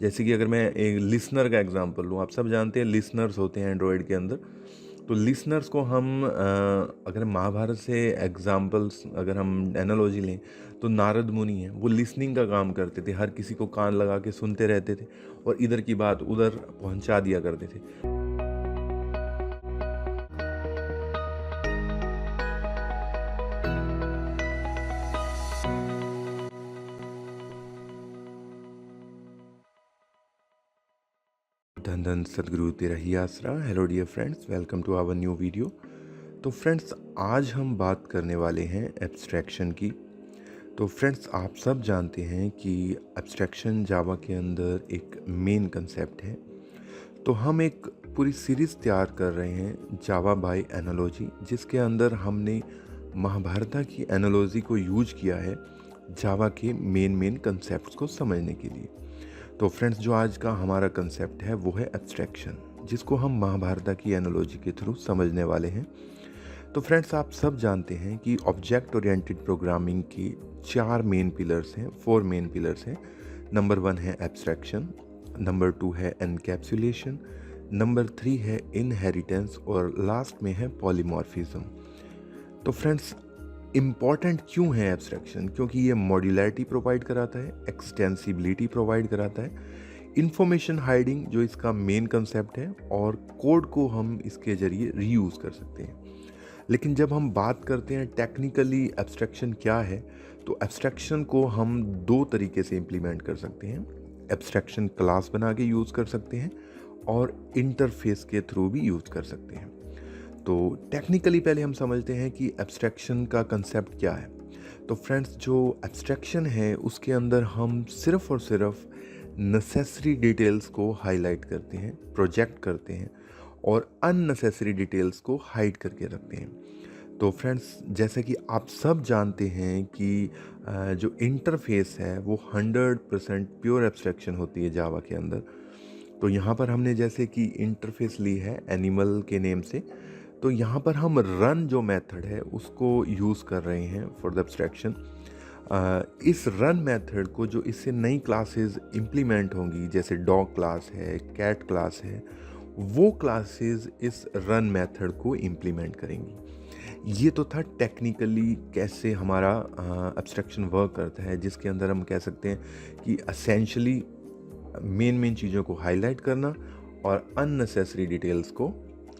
जैसे कि अगर मैं एक लिसनर का एग्जांपल लूँ, आप सब जानते हैं लिसनर्स होते हैं एंड्रॉयड के अंदर। तो लिसनर्स को हम अगर महाभारत से एग्जांपल्स, अगर हम एनालॉजी लें, तो नारद मुनि हैं, वो लिसनिंग का काम करते थे, हर किसी को कान लगा के सुनते रहते थे और इधर की बात उधर पहुंचा दिया करते थे। धन धन सदगुरु तेरा ही आसरा। Hello dear friends, welcome to our new video. तो फ्रेंड्स, आज हम बात करने वाले हैं एब्स्ट्रैक्शन की। तो फ्रेंड्स, आप सब जानते हैं कि एब्स्ट्रैक्शन जावा के अंदर एक मेन कंसेप्ट है। तो हम एक पूरी सीरीज़ तैयार कर रहे हैं जावा बाय एनालॉजी, जिसके अंदर हमने महाभारत की एनालॉजी को यूज किया है जावा के मेन कंसेप्ट्स को समझने के लिए। तो फ्रेंड्स, जो आज का हमारा कंसेप्ट है वो है एब्स्ट्रैक्शन, जिसको हम महाभारत की एनालॉजी के थ्रू समझने वाले हैं। तो फ्रेंड्स, आप सब जानते हैं कि ऑब्जेक्ट ओरिएंटेड प्रोग्रामिंग की 4 मेन पिलर्स हैं, 4 मेन पिलर्स हैं। नंबर 1 है एब्स्ट्रैक्शन, नंबर 2 है एनकैप्सुलेशन, नंबर 3 है इनहेरिटेंस और लास्ट में है पॉलीमॉर्फिज्म। तो फ्रेंड्स, इम्पॉर्टेंट क्यों है एब्स्ट्रैक्शन? क्योंकि ये मॉड्यूलैरिटी प्रोवाइड कराता है, एक्सटेंसिबिलिटी प्रोवाइड कराता है, इंफॉर्मेशन हाइडिंग जो इसका मेन कंसेप्ट है, और कोड को हम इसके ज़रिए रीयूज़ कर सकते हैं। लेकिन जब हम बात करते हैं टेक्निकली एब्स्ट्रैक्शन क्या है, तो एब्स्ट्रैक्शन को हम 2 तरीके से इम्प्लीमेंट कर सकते हैं। एब्स्ट्रैक्शन क्लास बना के यूज़ कर सकते हैं और इंटरफेस के थ्रू भी यूज़ कर सकते हैं। तो टेक्निकली पहले हम समझते हैं कि एब्स्ट्रैक्शन का कंसेप्ट क्या है। तो फ्रेंड्स, जो एब्स्ट्रैक्शन है उसके अंदर हम सिर्फ़ और सिर्फ नेसेसरी डिटेल्स को हाईलाइट करते हैं, प्रोजेक्ट करते हैं और अननेसेसरी डिटेल्स को हाइड करके रखते हैं। तो फ्रेंड्स, जैसे कि आप सब जानते हैं कि जो इंटरफेस है वो 100% प्योर एब्स्ट्रैक्शन होती है जावा के अंदर। तो यहाँ पर हमने जैसे कि इंटरफेस ली है एनिमल के नेम से, तो यहाँ पर हम रन जो मेथड है उसको यूज़ कर रहे हैं फॉर द एब्स्ट्रैक्शन। इस रन मेथड को जो इससे नई क्लासेस इम्प्लीमेंट होंगी, जैसे डॉग क्लास है, कैट क्लास है, वो क्लासेस इस रन मेथड को इम्प्लीमेंट करेंगी। ये तो था टेक्निकली कैसे हमारा एब्स्ट्रैक्शन वर्क करता है, जिसके अंदर हम कह सकते हैं कि एसेंशियली मेन चीज़ों को हाईलाइट करना और अननेसेसरी डिटेल्स को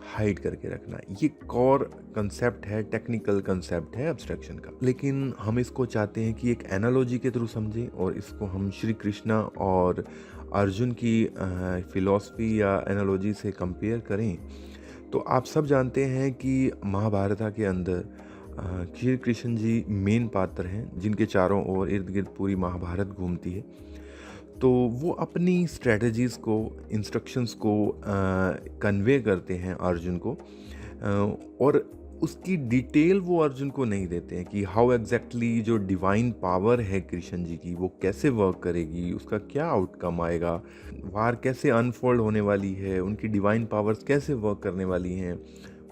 हाइड करके रखना। ये कोर कंसेप्ट है, टेक्निकल कंसेप्ट है एब्स्ट्रैक्शन का। लेकिन हम इसको चाहते हैं कि एक एनालॉजी के थ्रू समझें और इसको हम श्री कृष्णा और अर्जुन की फिलॉसफी या एनालॉजी से कंपेयर करें। तो आप सब जानते हैं कि महाभारत के अंदर श्री कृष्ण जी मेन पात्र हैं, जिनके चारों ओर इर्द गिर्द पूरी महाभारत घूमती है। तो वो अपनी स्ट्रेटजीज़ को, इंस्ट्रक्शंस को कन्वे करते हैं अर्जुन को, और उसकी डिटेल वो अर्जुन को नहीं देते हैं कि हाउ एग्जैक्टली जो डिवाइन पावर है कृष्ण जी की वो कैसे वर्क करेगी, उसका क्या आउटकम आएगा, वार कैसे अनफोल्ड होने वाली है, उनकी डिवाइन पावर्स कैसे वर्क करने वाली हैं,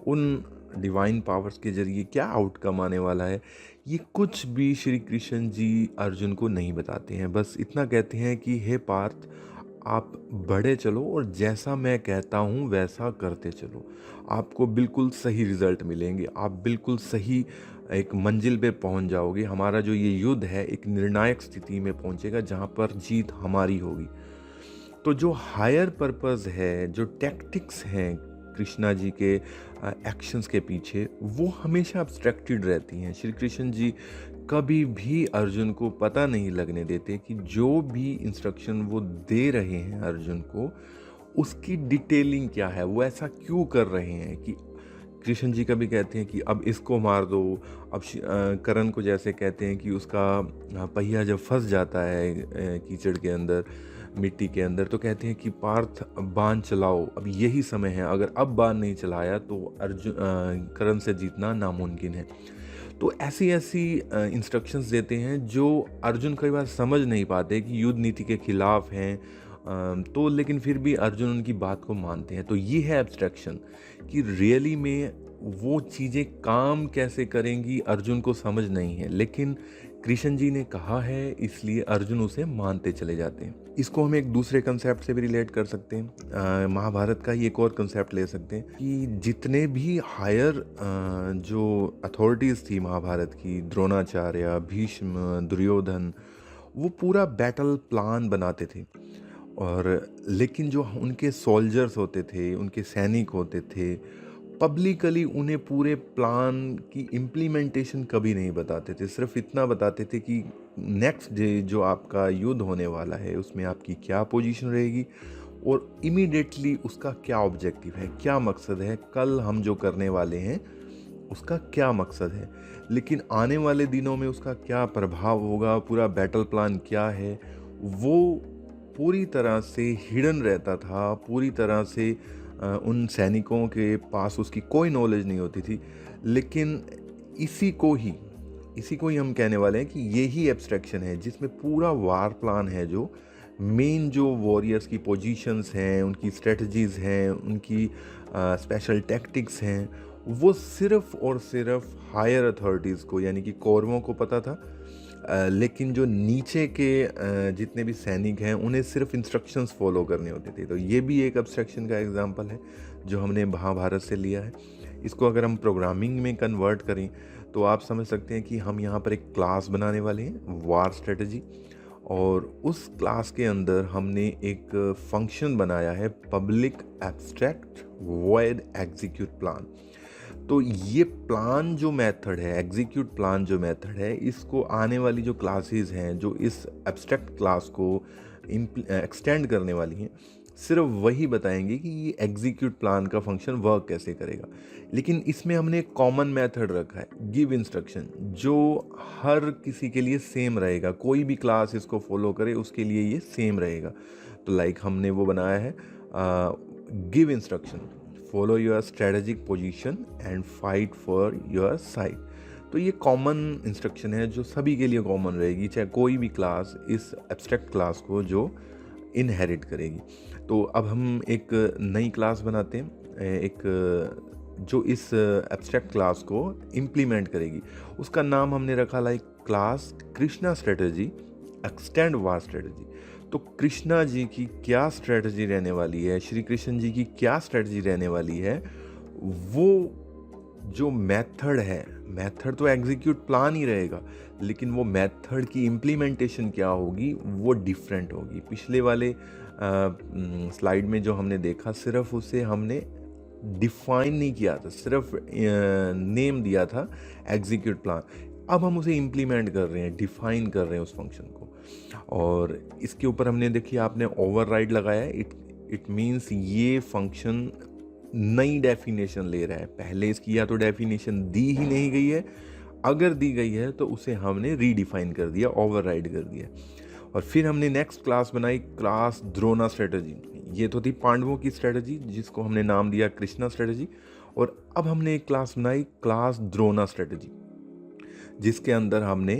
उन डिवाइन पावर्स के ज़रिए क्या आउटकम आने वाला है, ये कुछ भी श्री कृष्ण जी अर्जुन को नहीं बताते हैं। बस इतना कहते हैं कि हे पार्थ, आप बढ़े चलो और जैसा मैं कहता हूँ वैसा करते चलो, आपको बिल्कुल सही रिजल्ट मिलेंगे, आप बिल्कुल सही एक मंजिल पे पहुँच जाओगे। हमारा जो ये युद्ध है एक निर्णायक स्थिति में पहुँचेगा जहाँ पर जीत हमारी होगी। तो जो हायर पर्पस है, जो टैक्टिक्स हैं कृष्णा जी के एक्शंस के पीछे, वो हमेशा अब्स्ट्रैक्टेड रहती हैं। श्री कृष्ण जी कभी भी अर्जुन को पता नहीं लगने देते कि जो भी इंस्ट्रक्शन वो दे रहे हैं अर्जुन को, उसकी डिटेलिंग क्या है, वो ऐसा क्यों कर रहे हैं। कि कृष्ण जी कभी कहते हैं कि अब इसको मार दो, अब करण को जैसे कहते हैं कि उसका पहिया जब फंस जाता है कीचड़ के अंदर, मिट्टी के अंदर, तो कहते हैं कि पार्थ बाण चलाओ, अब यही समय है, अगर अब बाण नहीं चलाया तो अर्जुन करण से जीतना नामुमकिन है। तो ऐसी इंस्ट्रक्शंस देते हैं जो अर्जुन कई बार समझ नहीं पाते कि युद्ध नीति के खिलाफ हैं, तो लेकिन फिर भी अर्जुन उनकी बात को मानते हैं। तो ये है एब्स्ट्रैक्शन, कि रियली में वो चीज़ें काम कैसे करेंगी अर्जुन को समझ नहीं है, लेकिन कृष्ण जी ने कहा है इसलिए अर्जुन उसे मानते चले जाते हैं। इसको हम एक दूसरे कंसेप्ट से भी रिलेट कर सकते हैं। महाभारत का ही एक और कंसेप्ट ले सकते हैं कि जितने भी हायर जो अथॉरिटीज़ थी महाभारत की, द्रोणाचार्य, भीष्म, दुर्योधन, वो पूरा बैटल प्लान बनाते थे। और लेकिन जो उनके सोल्जर्स होते थे, उनके सैनिक होते थे, पब्लिकली उन्हें पूरे प्लान की इम्प्लीमेंटेशन कभी नहीं बताते थे। सिर्फ इतना बताते थे कि नेक्स्ट डे जो आपका युद्ध होने वाला है उसमें आपकी क्या पोजीशन रहेगी और इमीडिएटली उसका क्या ऑब्जेक्टिव है, क्या मकसद है, कल हम जो करने वाले हैं उसका क्या मकसद है। लेकिन आने वाले दिनों में उसका क्या प्रभाव होगा, पूरा बैटल प्लान क्या है, वो पूरी तरह से हिडन रहता था। पूरी तरह से उन सैनिकों के पास उसकी कोई नॉलेज नहीं होती थी। लेकिन इसी को ही हम कहने वाले हैं कि यही एब्स्ट्रैक्शन है जिसमें पूरा वार प्लान है, जो मेन जो वॉरियर्स की पोजीशंस हैं, उनकी स्ट्रेटजीज़ हैं, उनकी स्पेशल टैक्टिक्स हैं, वो सिर्फ और सिर्फ हायर अथॉरिटीज़ को यानी कि कौरवों को पता था। लेकिन जो नीचे के जितने भी सैनिक हैं उन्हें सिर्फ इंस्ट्रक्शंस फॉलो करने होते थे। तो ये भी एक एब्स्ट्रैक्शन का एग्जांपल है जो हमने महाभारत से लिया है। इसको अगर हम प्रोग्रामिंग में कन्वर्ट करें तो आप समझ सकते हैं कि हम यहाँ पर एक क्लास बनाने वाले हैं, वार स्ट्रेटजी, और उस क्लास के अंदर हमने एक फंक्शन बनाया है, public abstract void execute plan. तो ये प्लान जो मेथड है, एग्जीक्यूट प्लान जो मेथड है, इसको आने वाली जो क्लासेस हैं जो इस एब्स्ट्रैक्ट क्लास को एक्सटेंड करने वाली हैं, सिर्फ वही बताएंगे कि ये एग्जीक्यूट प्लान का फंक्शन वर्क कैसे करेगा। लेकिन इसमें हमने एक कॉमन मेथड रखा है, गिव इंस्ट्रक्शन, जो हर किसी के लिए सेम रहेगा। कोई भी क्लास इसको फॉलो करे उसके लिए ये सेम रहेगा। तो लाइक हमने वो बनाया है, give instruction, follow your strategic position and fight for your side. तो ये कॉमन इंस्ट्रक्शन है जो सभी के लिए कॉमन रहेगी, चाहे कोई भी क्लास इस एब्स्ट्रैक्ट क्लास को जो इनहेरिट करेगी। तो अब हम एक नई क्लास बनाते हैं, एक जो इस एब्स्ट्रैक्ट क्लास को इम्प्लीमेंट करेगी। उसका नाम हमने रखा like class Krishna strategy extend war strategy. तो कृष्णा जी की क्या स्ट्रेटजी रहने वाली है, श्री कृष्ण जी की क्या स्ट्रेटजी रहने वाली है, वो जो मेथड है, मेथड तो एग्जीक्यूट प्लान ही रहेगा, लेकिन वो मेथड की इम्प्लीमेंटेशन क्या होगी वो डिफरेंट होगी। पिछले वाले स्लाइड में जो हमने देखा, सिर्फ उसे हमने डिफाइन नहीं किया था, सिर्फ नेम दिया था एग्जीक्यूट प्लान। अब हम उसे इम्प्लीमेंट कर रहे हैं, डिफाइन कर रहे हैं उस फंक्शन को। और इसके ऊपर हमने देखिए आपने ओवरराइड लगाया है। इट मीन्स ये फंक्शन नई डेफिनेशन ले रहा है। पहले इसकी या तो डेफिनेशन दी ही नहीं गई है, अगर दी गई है तो उसे हमने रीडिफाइन कर दिया, ओवरराइड कर दिया। और फिर हमने नेक्स्ट क्लास बनाई, क्लास द्रोणा स्ट्रेटजी। ये तो थी पांडवों की स्ट्रेटजी जिसको हमने नाम दिया कृष्णा स्ट्रेटजी। और अब हमने एक क्लास बनाई, क्लास द्रोणा स्ट्रेटजी, जिसके अंदर हमने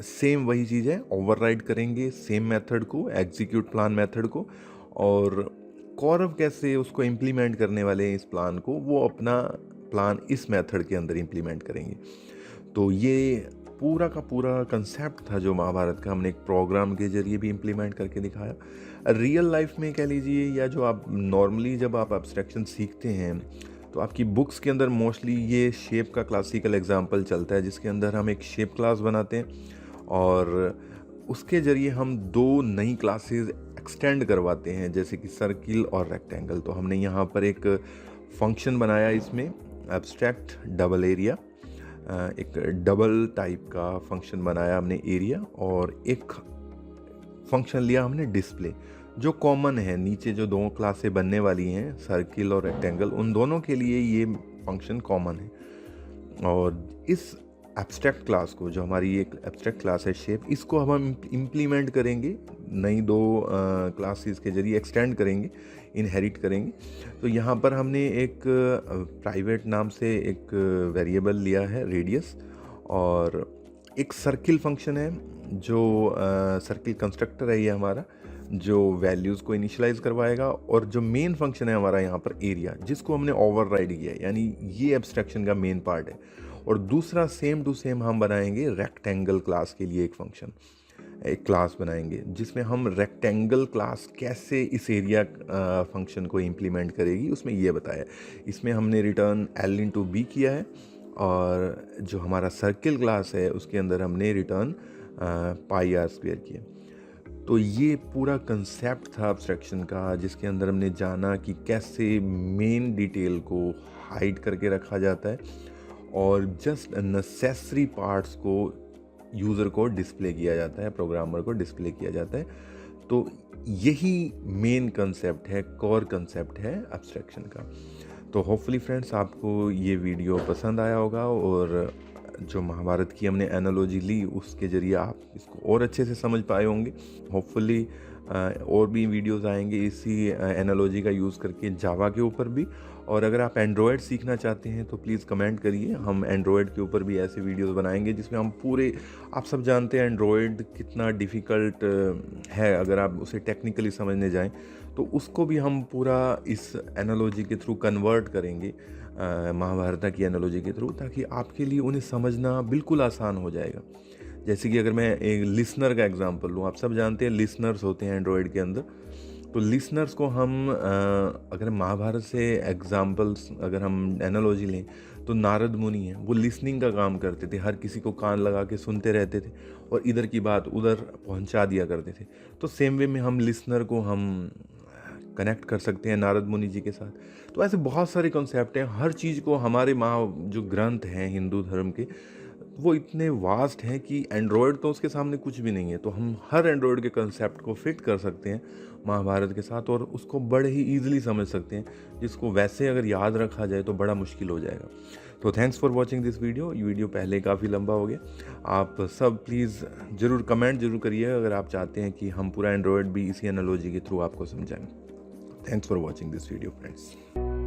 सेम वही चीज़ है, ओवरराइड करेंगे सेम मेथड को, एग्जीक्यूट प्लान मेथड को। और कौरव कैसे उसको इम्प्लीमेंट करने वाले हैं इस प्लान को, वो अपना प्लान इस मेथड के अंदर इम्प्लीमेंट करेंगे। तो ये पूरा का पूरा कंसेप्ट था जो महाभारत का, हमने एक प्रोग्राम के जरिए भी इम्प्लीमेंट करके दिखाया। रियल लाइफ में कह लीजिए, या जो आप नॉर्मली जब आप एब्स्ट्रैक्शन सीखते हैं तो आपकी बुक्स के अंदर मोस्टली ये शेप का क्लासिकल एग्जांपल चलता है, जिसके अंदर हम एक शेप क्लास बनाते हैं और उसके ज़रिए हम दो नई क्लासेस एक्सटेंड करवाते हैं, जैसे कि सर्किल और रेक्टेंगल। तो हमने यहाँ पर एक फंक्शन बनाया, इसमें एब्स्ट्रैक्ट डबल एरिया, एक डबल टाइप का फंक्शन बनाया हमने एरिया, और एक फंक्शन लिया हमने डिस्प्ले, जो कॉमन है। नीचे जो दो क्लासें बनने वाली हैं, सर्किल और रेक्टेंगल, उन दोनों के लिए ये फंक्शन कॉमन है। और इस एब्स्ट्रैक्ट क्लास को, जो हमारी एक एब्स्ट्रैक्ट क्लास है शेप, इसको हम इम्प्लीमेंट करेंगे, नई दो क्लासेस के जरिए एक्सटेंड करेंगे, इनहेरिट करेंगे। तो यहाँ पर हमने एक प्राइवेट नाम से एक वेरिएबल लिया है रेडियस, और एक सर्किल फंक्शन है जो सर्किल कंस्ट्रक्टर है ये हमारा, जो वैल्यूज़ को इनिशियलाइज करवाएगा। और जो मेन फंक्शन है हमारा यहाँ पर एरिया, जिसको हमने ओवरराइड किया है, यानी ये एब्स्ट्रैक्शन का मेन पार्ट है। और दूसरा सेम टू सेम हम बनाएंगे रेक्टेंगल क्लास के लिए एक फंक्शन। एक क्लास बनाएंगे जिसमें हम रेक्टेंगल क्लास कैसे इस एरिया फंक्शन को इम्प्लीमेंट करेगी, उसमें ये बताया। इसमें हमने रिटर्न L इंटू बी किया है, और जो हमारा सर्किल क्लास है उसके अंदर हमने रिटर्न पाई आर स्क्वायर किया। तो ये पूरा कंसेप्ट था एब्स्ट्रैक्शन का, जिसके अंदर हमने जाना कि कैसे मेन डिटेल को हाइड करके रखा जाता है और जस्ट नेसेसरी पार्ट्स को यूज़र को डिस्प्ले किया जाता है, प्रोग्रामर को डिस्प्ले किया जाता है। तो यही मेन कंसेप्ट है, कोर कंसेप्ट है एब्स्ट्रैक्शन का। तो होपफुली फ्रेंड्स आपको ये वीडियो पसंद आया होगा, और जो महाभारत की हमने एनालॉजी ली उसके ज़रिए आप इसको और अच्छे से समझ पाए होंगे। होपफुली और भी वीडियोस आएंगे इसी एनालॉजी का यूज़ करके जावा के ऊपर भी। और अगर आप एंड्रॉयड सीखना चाहते हैं तो प्लीज़ कमेंट करिए, हम एंड्रॉयड के ऊपर भी ऐसे वीडियोस बनाएंगे जिसमें हम पूरे, आप सब जानते हैं एंड्रॉयड कितना डिफ़िकल्ट है, अगर आप उसे टेक्निकली समझने जाएं तो उसको भी हम पूरा इस एनालॉजी के थ्रू कन्वर्ट करेंगे, महाभारत की एनालॉजी के थ्रू, ताकि आपके लिए उन्हें समझना बिल्कुल आसान हो जाएगा। जैसे कि अगर मैं एक लिसनर का एग्जांपल लूँ, आप सब जानते हैं लिसनर्स होते हैं एंड्रॉयड के अंदर। तो लिसनर्स को हम अगर महाभारत से एग्जांपल्स, अगर हम एनालॉजी लें तो नारद मुनि हैं, वो लिसनिंग का काम करते थे, हर किसी को कान लगा के सुनते रहते थे और इधर की बात उधर पहुंचा दिया करते थे। तो सेम वे में हम लिसनर को हम कनेक्ट कर सकते हैं नारद मुनि जी के साथ। तो ऐसे बहुत सारे कॉन्सेप्ट हैं, हर चीज़ को हमारे जो ग्रंथ हैं हिंदू धर्म के, वो इतने वास्ट हैं कि एंड्रॉयड तो उसके सामने कुछ भी नहीं है। तो हम हर एंड्रॉयड के कंसेप्ट को फिट कर सकते हैं महाभारत के साथ, और उसको बड़े ही ईजिली समझ सकते हैं, जिसको वैसे अगर याद रखा जाए तो बड़ा मुश्किल हो जाएगा। तो thanks for watching this video. ये वीडियो पहले काफ़ी लंबा हो गया। आप सब प्लीज़ ज़रूर कमेंट ज़रूर करिए अगर आप चाहते हैं कि हम पूरा एंड्रॉयड भी इसी एनालॉजी के थ्रू आपको समझाएं। Thanks for watching this video, friends.